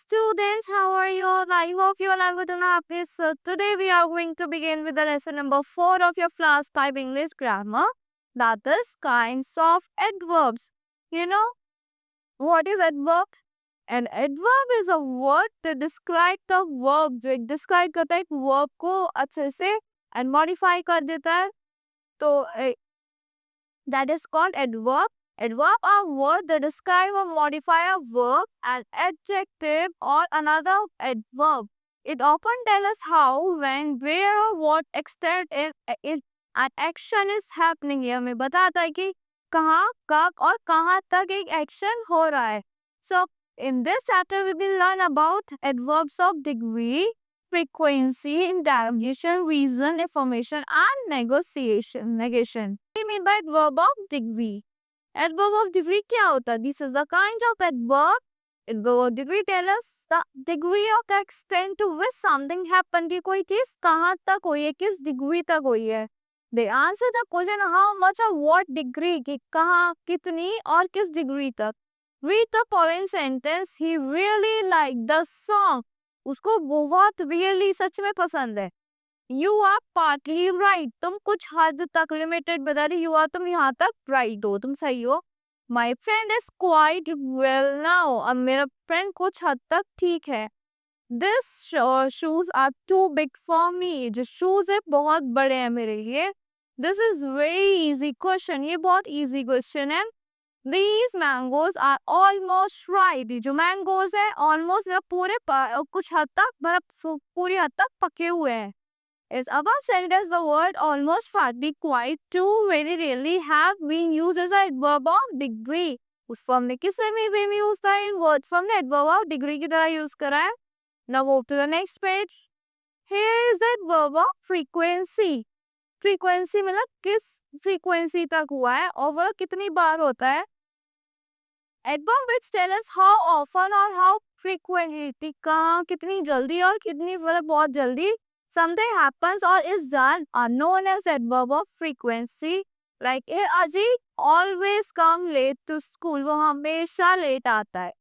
students, how are you all? I hope you all are good and happy. So today we are going to begin with the lesson number 4 of your class 5 English grammar. That is kinds of adverbs. You know what is adverb? An adverb is a word that describe the verb, जो एक describe करता है एक verb को अच्छे से and modify कर देता है. तो that is called adverb. Adverb are words that describe or modify a verb, an adjective, or another adverb. It often tells us how, when, where, or what extent an action is happening. ये हमें बताता है कि कहाँ, कब और कहाँ तक एक action हो रहा है. So, in this chapter, we will learn about adverbs of degree, frequency, interrogation, reason, affirmation, and negation. What do you mean by adverb of degree? Adverb of degree क्या होता है? This is the kind of adverb. Adverb of degree tell us the degree of the extent to which something happened. कि कोई चीज कहाँ तक हुई है, किस degree तक हुई है. They answer the question how much of what degree, कि कहाँ, कितनी और किस degree तक. Read the following sentence. He really liked the song. उसको बहुत really सच में पसंद है. You are partly right. तुम कुछ हद तक लिमिटेड बता रही. You are तुम यहाँ तक right हो, तुम सही हो. My friend is quite well now. अब मेरा friend कुछ हद तक ठीक है. This shoes are too big for me. जो shoes है बहुत बड़े हैं मेरे लिए. This is very easy question. ये बहुत easy question है. These mangoes are almost ripe. जो mangoes है almost पूरे कुछ हद तक मतलब पूरी हद तक पके हुए हैं. Is above sentence the word almost, partly, quite, too, very rarely have been used as a adverb of degree. उस फॉर्म ने किससे भी यूज था इन वर्ड्स फॉर्म ने adverb of degree की तरह यूज करा है. Now move to the next page. Here is the adverb of frequency. Frequency मतलब किस frequency तक हुआ है और वह कितनी बार होता है. Adverb which tell us how often or how frequently, कहाँ कितनी जल्दी और कितनी मतलब बहुत जल्दी something happens or is done are known as adverb of frequency. Like Ajit always come late to school. वो हमेशा late आता है.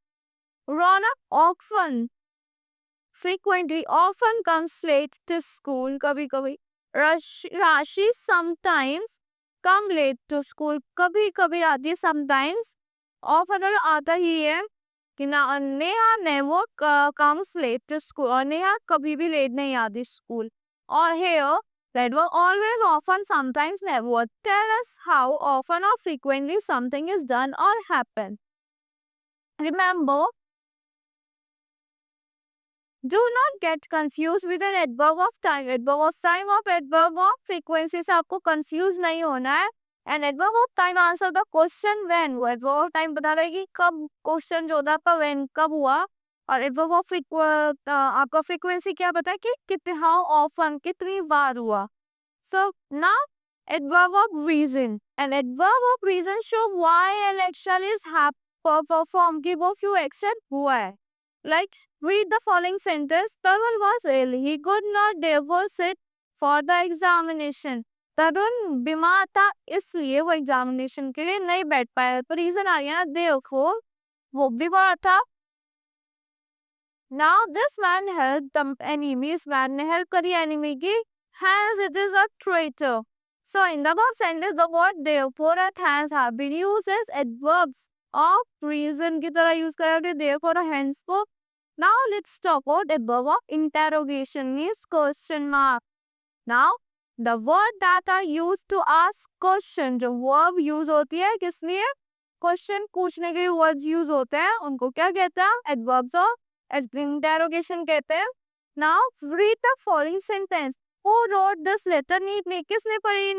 Ronak often, frequently, often comes late to school. कभी कभी. Rashi sometimes come late to school. कभी कभी आती है sometimes. Often आता ही है. कि ना Neha never comes late to school. और नेहा कभी भी late नहीं आती school. और here, that were always, often, sometimes, never tell us how often or frequently something is done or happen. Remember, do not get confused with an adverb of time. Adverb of time of adverb of frequency से आपको confuse नहीं होना है. And adverb of time answer the question when. वो adverb of time बता देगी कब question जो होता है आपका when कब हुआ. और adverb of आपका frequency क्या बताए कि कितने how often कितनी बार हुआ. So now adverb of reason. An adverb of reason show why an action is performed. कि वो few action हुआ है. Like, read the following sentence. Tarun was ill. He could not therefore sit for the examination. तरुण बीमार था इसलिए वो examination के लिए नहीं बैठ पाया. तो रीजन आ गया ना, देखो वो बीमार था. Now this man helped the enemy. इस man ने help करी enemy की. Hence it is a traitor. So in the above sentence the word therefore and hence have been used as adverbs of reason की तरह use करा है. Therefore और hence को. Now let's talk about adverb of interrogation means question mark. Now the word that are used to ask question, जो verb use होती है किस लिए? Question पूछने के लिए words use होते हैं उनको क्या कहते हैं? Adverbs of interrogation कहते हैं. Now read the following sentence. Who wrote this letter neatly? किसने पढ़ी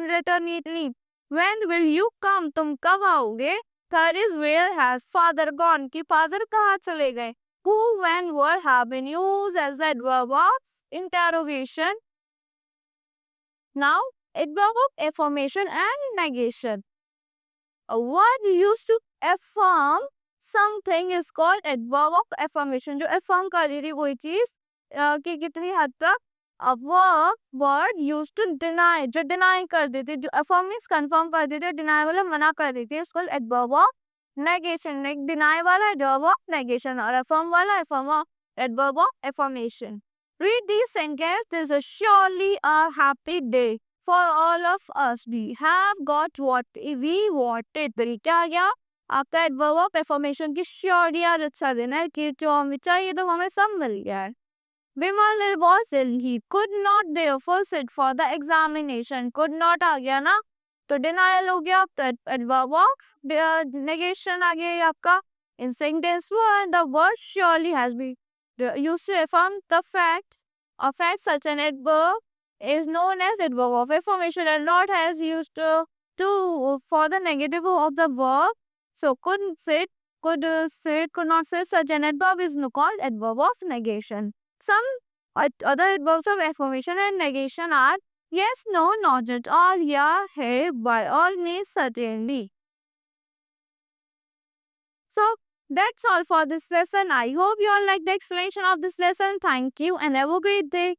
letter neatly? When will you come? तुम कब आओगे? Third is where has father gone? कि father कहाँ चले गए? Who, when, where have been used as the adverb of interrogation. Now, adverb of affirmation and negation. A word used to affirm something is called adverb of affirmation. जो affirm कर रही थी कोई चीज कि कितनी हद तक. A word used to deny, जो deny कर देते, जो affirm means confirm कर देते, deny वाला मना कर देते, इसको adverb of negation, deny wala adverb of negation or affirm wala affirm of adverb of affirmation. Read these sentences. This is surely a happy day for all of us. We have got what we wanted. तो ये क्या आ गया आपका adverb of affirmation की surely आज अच्छा दिन है कि जो हमें चाहिए तो हमें सब मिल गया है. Vimal was ill. He could not therefore sit for the examination. Could not आ गया ना तो denial हो गया तो adverb of negation आ गया ये आपका. In sentence one, the word surely has been used to affirm the fact. A fact such an adverb is known as adverb of affirmation and not as used to for the negative of the verb. So couldn't sit, could sit, could not sit. Such an adverb is called adverb of negation. Some other adverbs of affirmation and negation are yes, no, not at all, yeah, hey, by all means, certainly. So that's all for this lesson. I hope you all like the explanation of this lesson. Thank you and have a great day.